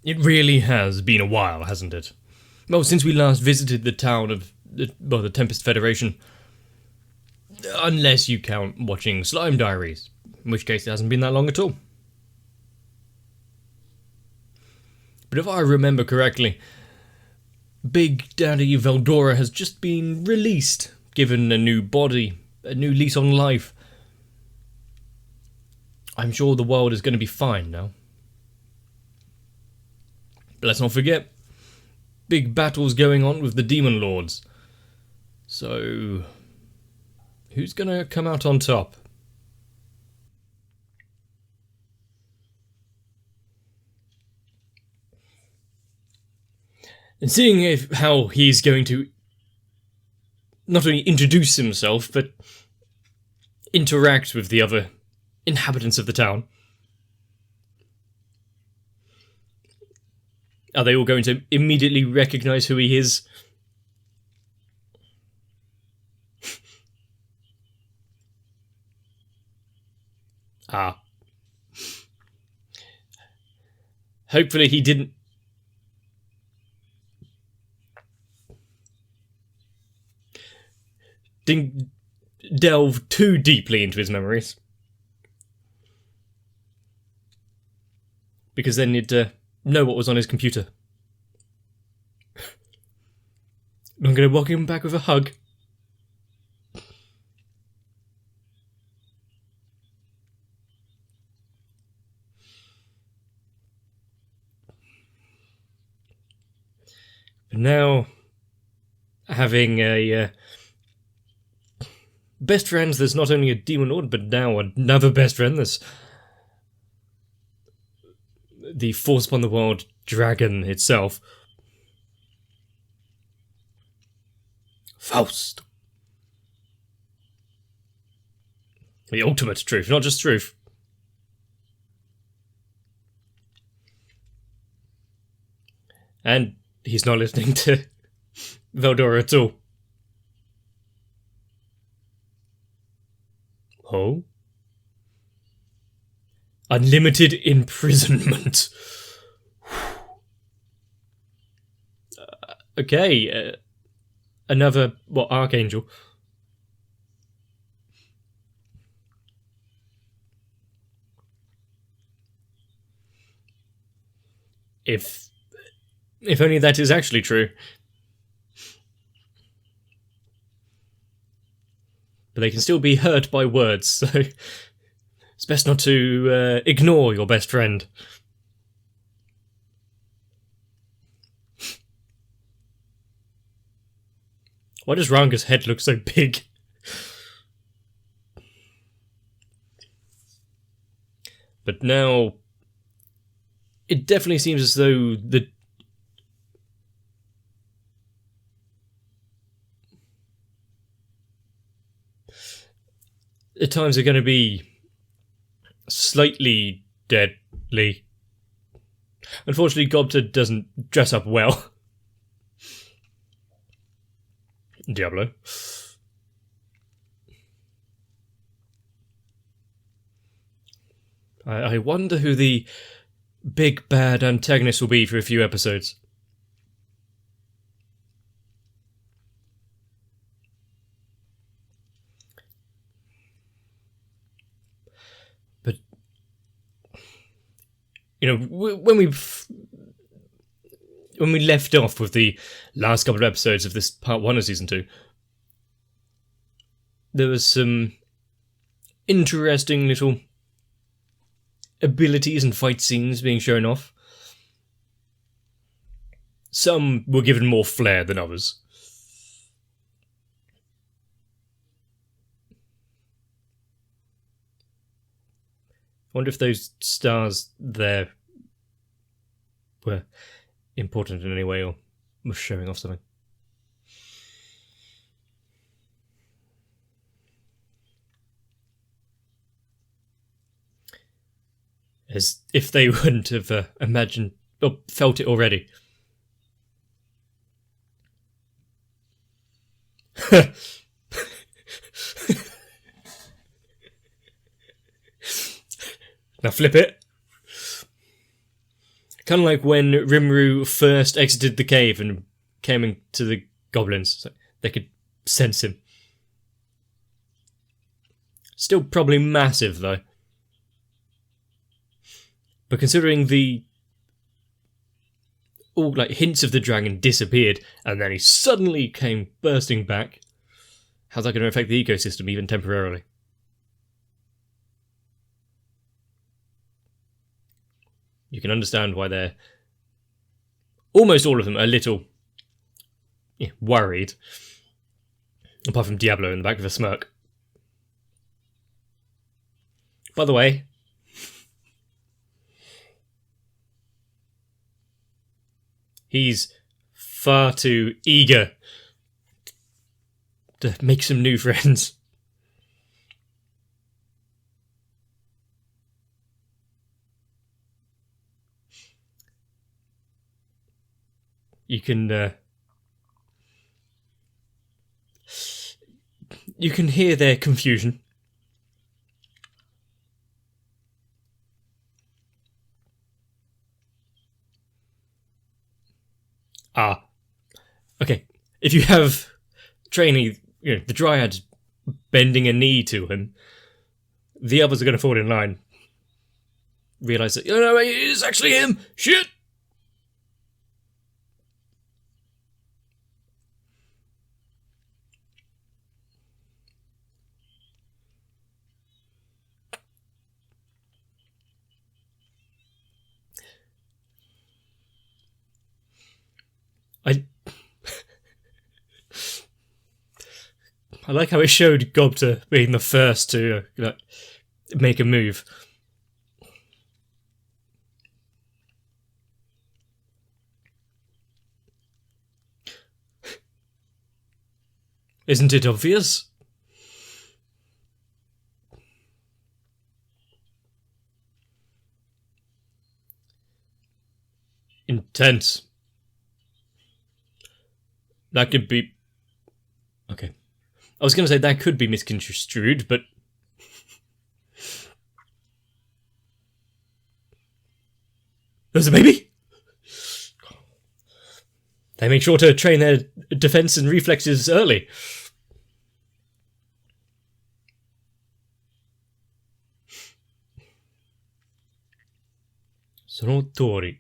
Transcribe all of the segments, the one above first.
It really has been a while, hasn't it? Well, since we last visited the town of the Tempest Federation. Unless you count watching Slime Diaries, in which case it hasn't been that long at all. But if I remember correctly, Big Daddy Veldora has just been released, given a new body, a new lease on life. I'm sure the world is going to be fine now. But let's not forget, big battles going on with the Demon Lords. So, who's going to come out on top? And seeing how he's going to not only introduce himself, but interact with the other inhabitants of the town. Are they all going to immediately recognise who he is? Hopefully he didn't delve too deeply into his memories. Because then you'd know what was on his computer. I'm going to welcome him back with a hug. But now, having a best friend, there's not only a Demon Lord, but now another best friend. There's the Force Upon the World dragon itself. Faust. The ultimate truth, not just truth. And he's not listening to Veldora at all. Oh? Unlimited imprisonment. Okay, another, Archangel? If only that is actually true. But they can still be hurt by words, so it's best not to ignore your best friend. Why does Ranga's head look so big? But now, it definitely seems as though the times are going to be slightly deadly. Unfortunately, Gobta doesn't dress up well. Diablo. I wonder who the big bad antagonist will be for a few episodes. But, when we left off with the last couple of episodes of this part 1 of season 2, there was some interesting little abilities and fight scenes being shown off. Some were given more flair than others. I wonder if those stars there were important in any way or was showing off something. As if they wouldn't have imagined or felt it already. Now flip it. Kind of like when Rimuru first exited the cave and came into the goblins. So they could sense him. Still probably massive, though. But considering all like hints of the dragon disappeared, and then he suddenly came bursting back, how's that going to affect the ecosystem, even temporarily? You can understand why they're... almost all of them are a little worried. Apart from Diablo in the back of a smirk. By the way, he's far too eager to make some new friends. You can hear their confusion. Okay. If you have training, the Dryad bending a knee to him, the others are going to fall in line. Realise that, it's actually him! Shit! I like how it showed Gobta being the first to make a move. Isn't it obvious? Intense. That could be... okay. I was going to say that could be misconstrued, but... there's a baby? They make sure to train their defense and reflexes early. Sonotori.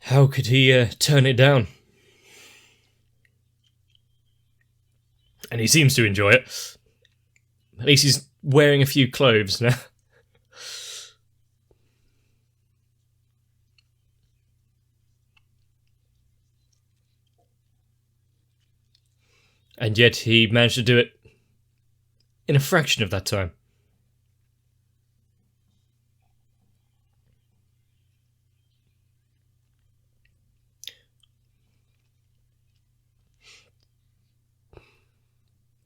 How could he turn it down? And he seems to enjoy it. At least he's wearing a few clothes now. And yet he managed to do it in a fraction of that time.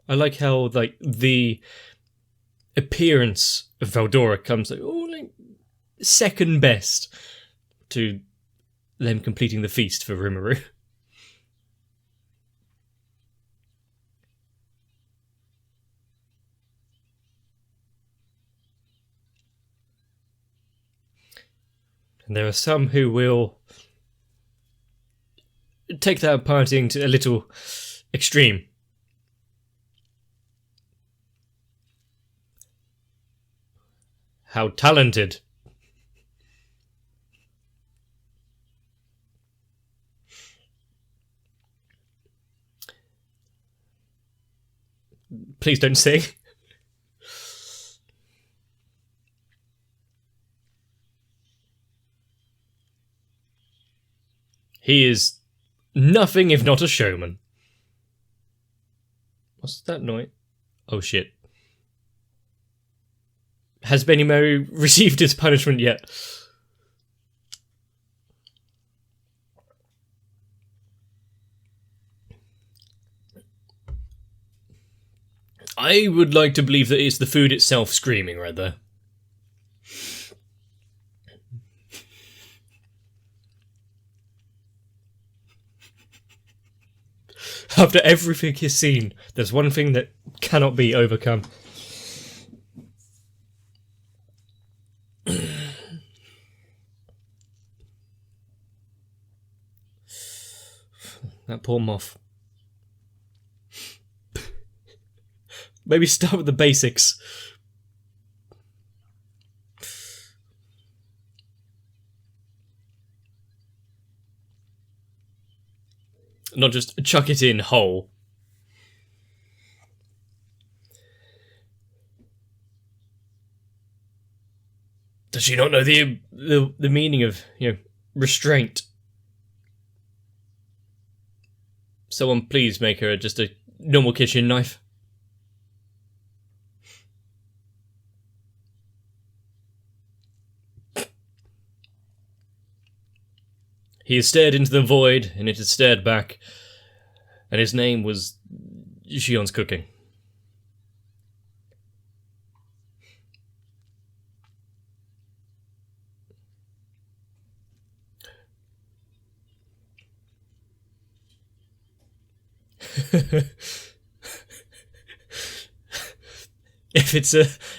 I like how the appearance of Veldora comes second best to them completing the feast for Rimuru. And there are some who will take that partying to a little extreme. How talented. Please don't sing. He is nothing if not a showman. What's that noise? Oh shit. Has Benny Mary received his punishment yet? I would like to believe that it's the food itself screaming right there. After everything he's seen, there's one thing that cannot be overcome. poor moth. Maybe start with the basics. Not just chuck it in whole. Does she not know the meaning of, restraint? Someone please make her just a normal kitchen knife. He has stared into the void, and it has stared back, and his name was Shion's cooking. If it's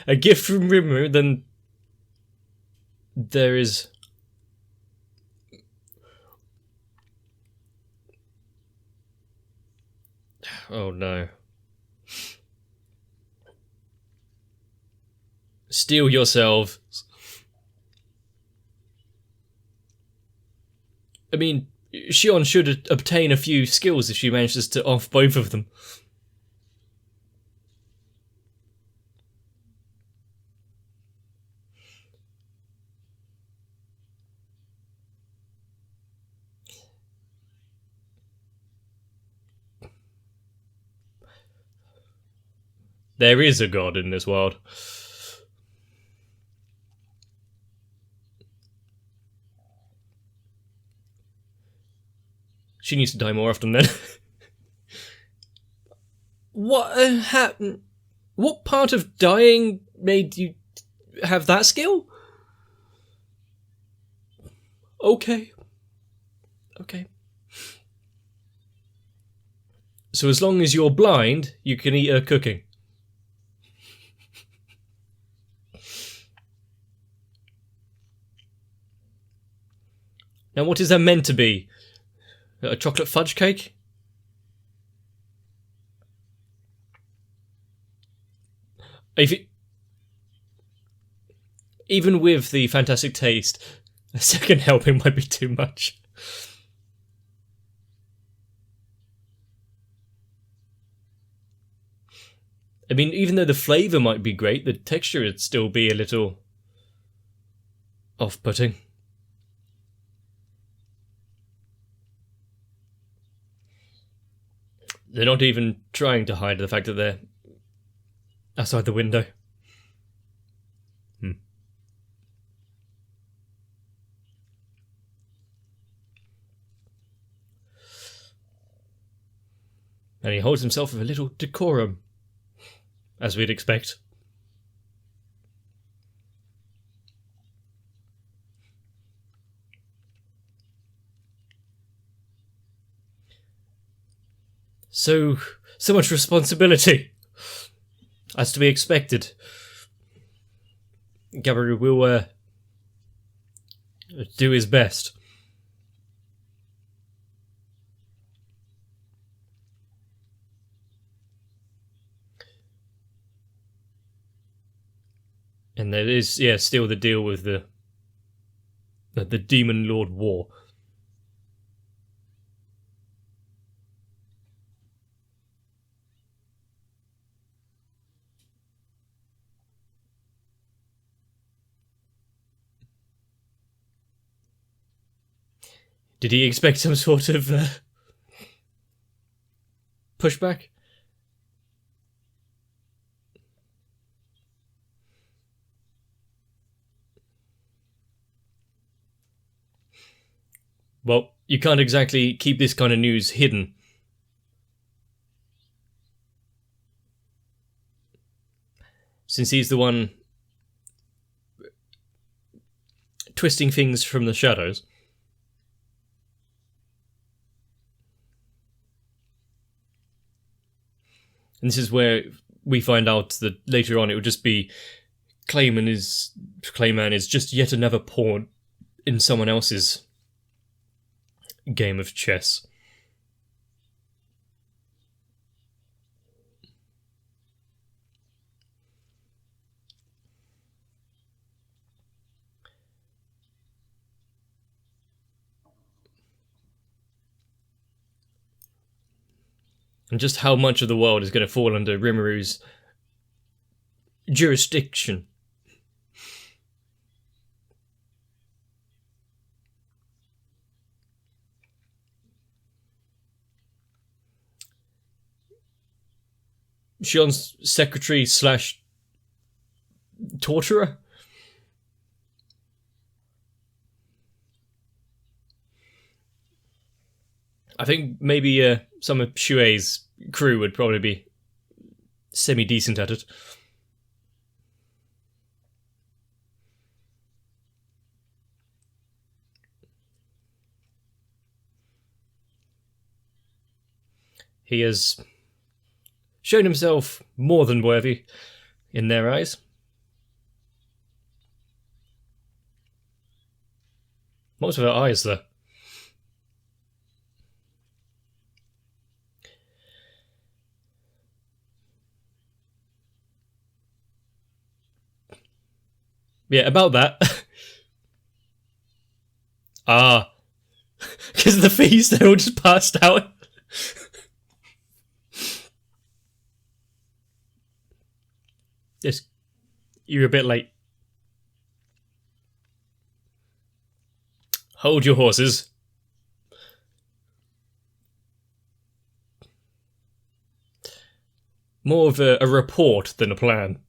a gift from Rimuru, then there is... Oh no. Steel yourselves. I mean, Shion should obtain a few skills if she manages to off both of them. There is a god in this world. She needs to die more often then. What happened? What part of dying made you have that skill? Okay. So as long as you're blind, you can eat her cooking. Now what is that meant to be? A chocolate fudge cake? Even with the fantastic taste, a second helping might be too much. I mean, even though the flavour might be great, the texture would still be a little off-putting. They're not even trying to hide the fact that they're outside the window. And he holds himself with a little decorum, as we'd expect. So much responsibility, as to be expected. Gabiru will do his best. And there is, still the deal with the Demon Lord War. Did he expect some sort of pushback? Well, you can't exactly keep this kind of news hidden. Since he's the one twisting things from the shadows. And this is where we find out that later on it would just be Clayman is just yet another pawn in someone else's game of chess. And just how much of the world is going to fall under Rimuru's jurisdiction. Shion's secretary / torturer? I think maybe some of Shuei's crew would probably be semi-decent at it. He has shown himself more than worthy in their eyes. What's with her eyes, though? Yeah, about that. Because of the feast, they all just passed out. Yes, you're a bit late. Hold your horses. More of a report than a plan.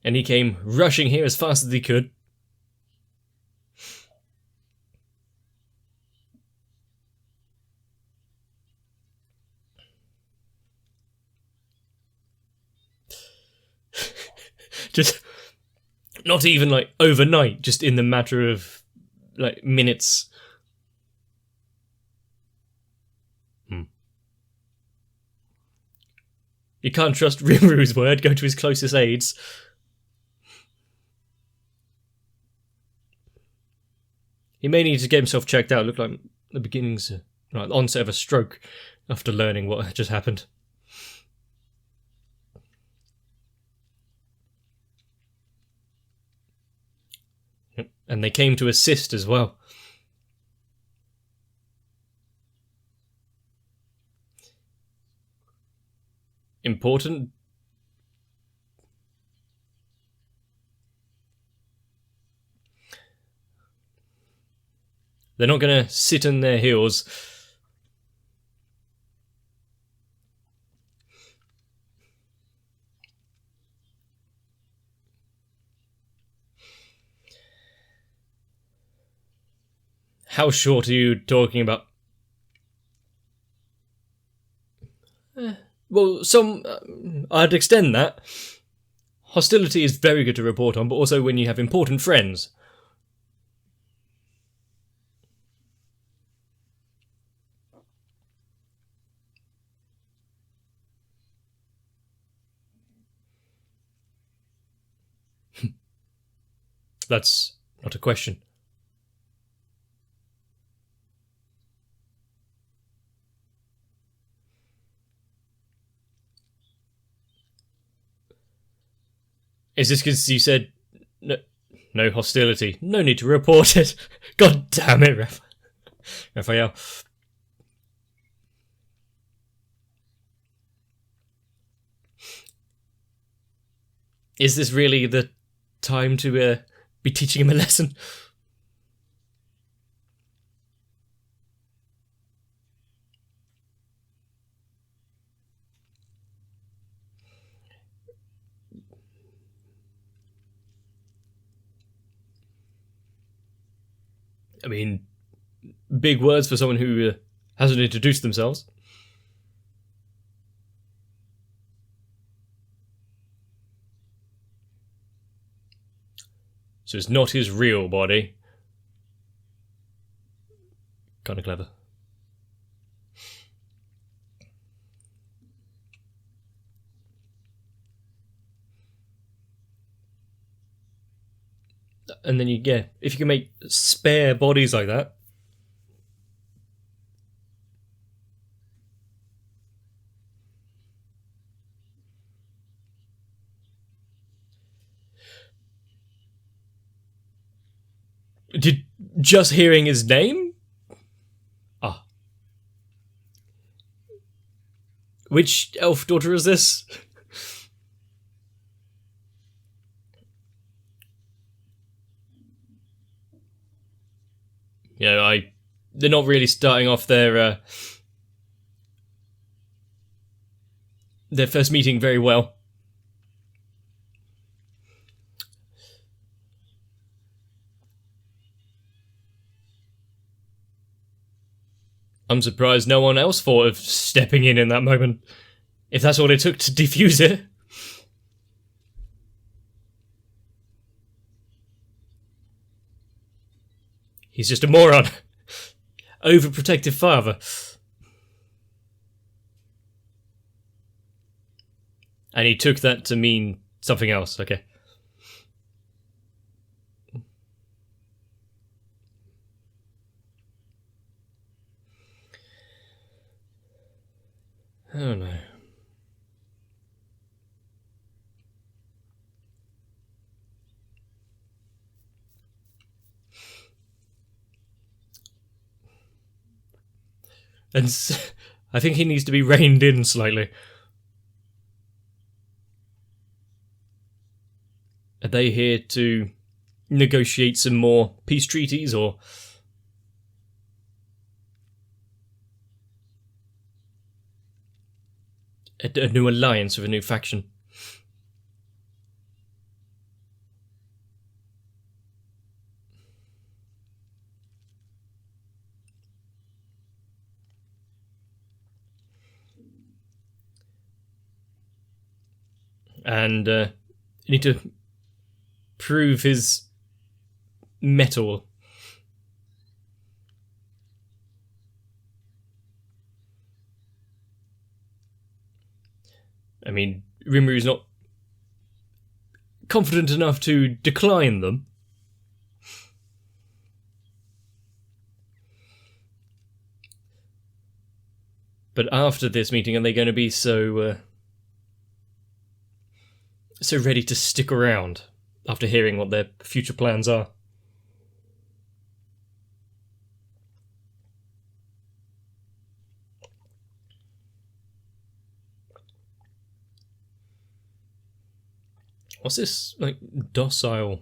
And he came rushing here as fast as he could. Just not even like overnight, just in the matter of like minutes. You can't trust Rimuru's word, go to his closest aides. He may need to get himself checked out. Look like the beginnings, like the onset of a stroke after learning what just happened. Yep. And they came to assist as well. Important? They're not going to sit on their heels. How short are you talking about? Well, I'd extend that. Hostility is very good to report on, but also when you have important friends. That's not a question. Is this because you said no hostility? No need to report it. God damn it, Raphael. Is this really the time to be teaching him a lesson? I mean, big words for someone who hasn't introduced themselves. So it's not his real body. Kind of clever. And then if you can make spare bodies like that. Did just hearing his name? Ah. Which elf daughter is this? Yeah, they're not really starting off their first meeting very well. I'm surprised no one else thought of stepping in that moment, if that's all it took to defuse it. He's just a moron. Overprotective father. And he took that to mean something else, okay. Oh no. And I think he needs to be reined in slightly. Are they here to negotiate some more peace treaties, or a new alliance with a new faction? And you need to prove his mettle. I mean, Rimru's not confident enough to decline them. But after this meeting, are they going to be so ready to stick around after hearing what their future plans are? What's this, like, docile?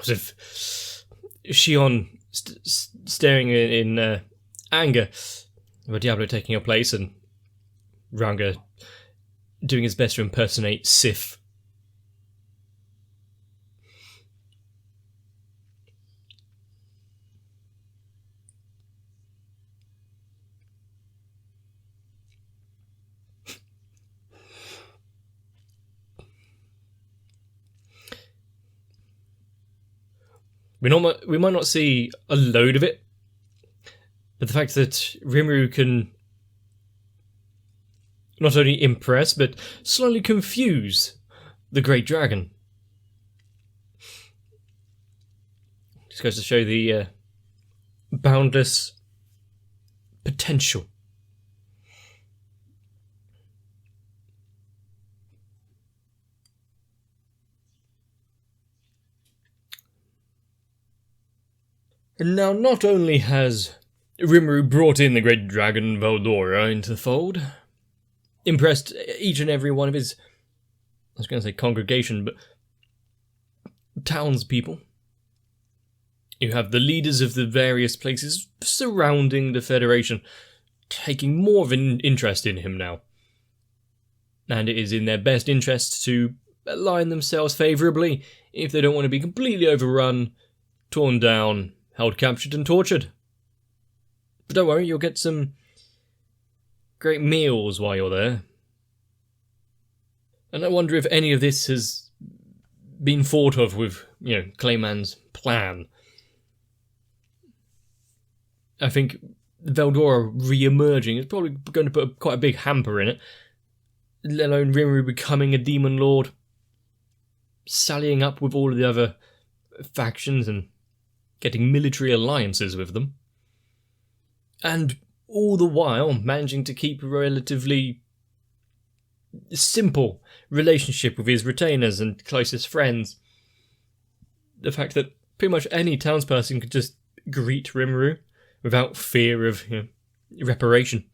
As if Shion staring in anger with Diablo taking her place, and Ranga doing his best to impersonate Sif. We might not see a load of it, but the fact that Rimru can not only impress, but slightly confuse the Great Dragon. Just goes to show the boundless potential. And now, not only has Rimru brought in the Great Dragon Veldora into the fold, impressed each and every one of his, I was going to say congregation, but townspeople. You have the leaders of the various places surrounding the Federation, taking more of an interest in him now. And it is in their best interest to align themselves favourably if they don't want to be completely overrun, torn down, held captured and tortured. But don't worry, you'll get some great meals while you're there. And I wonder if any of this has been thought of with, Clayman's plan. I think Veldora re-emerging is probably going to put quite a big hamper in it, let alone Rimru becoming a demon lord, sallying up with all of the other factions and getting military alliances with them, and all the while managing to keep a relatively simple relationship with his retainers and closest friends. The fact that pretty much any townsperson could just greet Rimuru without fear of reparation.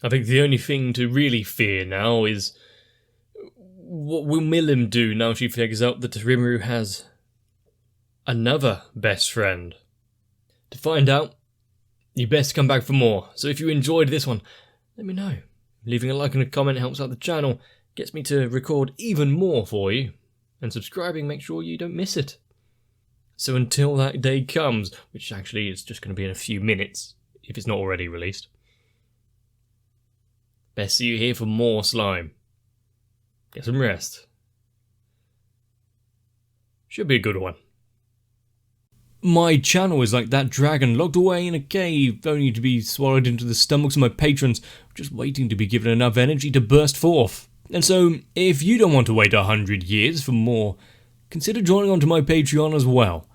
I think the only thing to really fear now is what will Milim do now she figures out that Rimuru has another best friend. To find out, you best come back for more. So if you enjoyed this one, let me know. Leaving a like and a comment helps out the channel, gets me to record even more for you, and subscribing makes sure you don't miss it. So until that day comes, which actually is just going to be in a few minutes, if it's not already released, best see you here for more slime. Get some rest. Should be a good one. My channel is like that dragon locked away in a cave, only to be swallowed into the stomachs of my patrons, just waiting to be given enough energy to burst forth. And so, if you don't want to wait 100 years for more, consider joining onto my Patreon as well.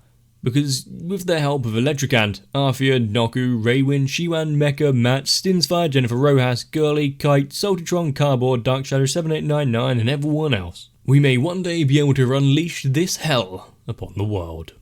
Because with the help of Electric Ant, Arthea, Noku, Raywin, Shiwan, Mecha, Matt, Stinsfire, Jennifer Rojas, Girly, Kite, Saltitron, Cardboard, Darkshadow 7899 and everyone else, we may one day be able to unleash this hell upon the world.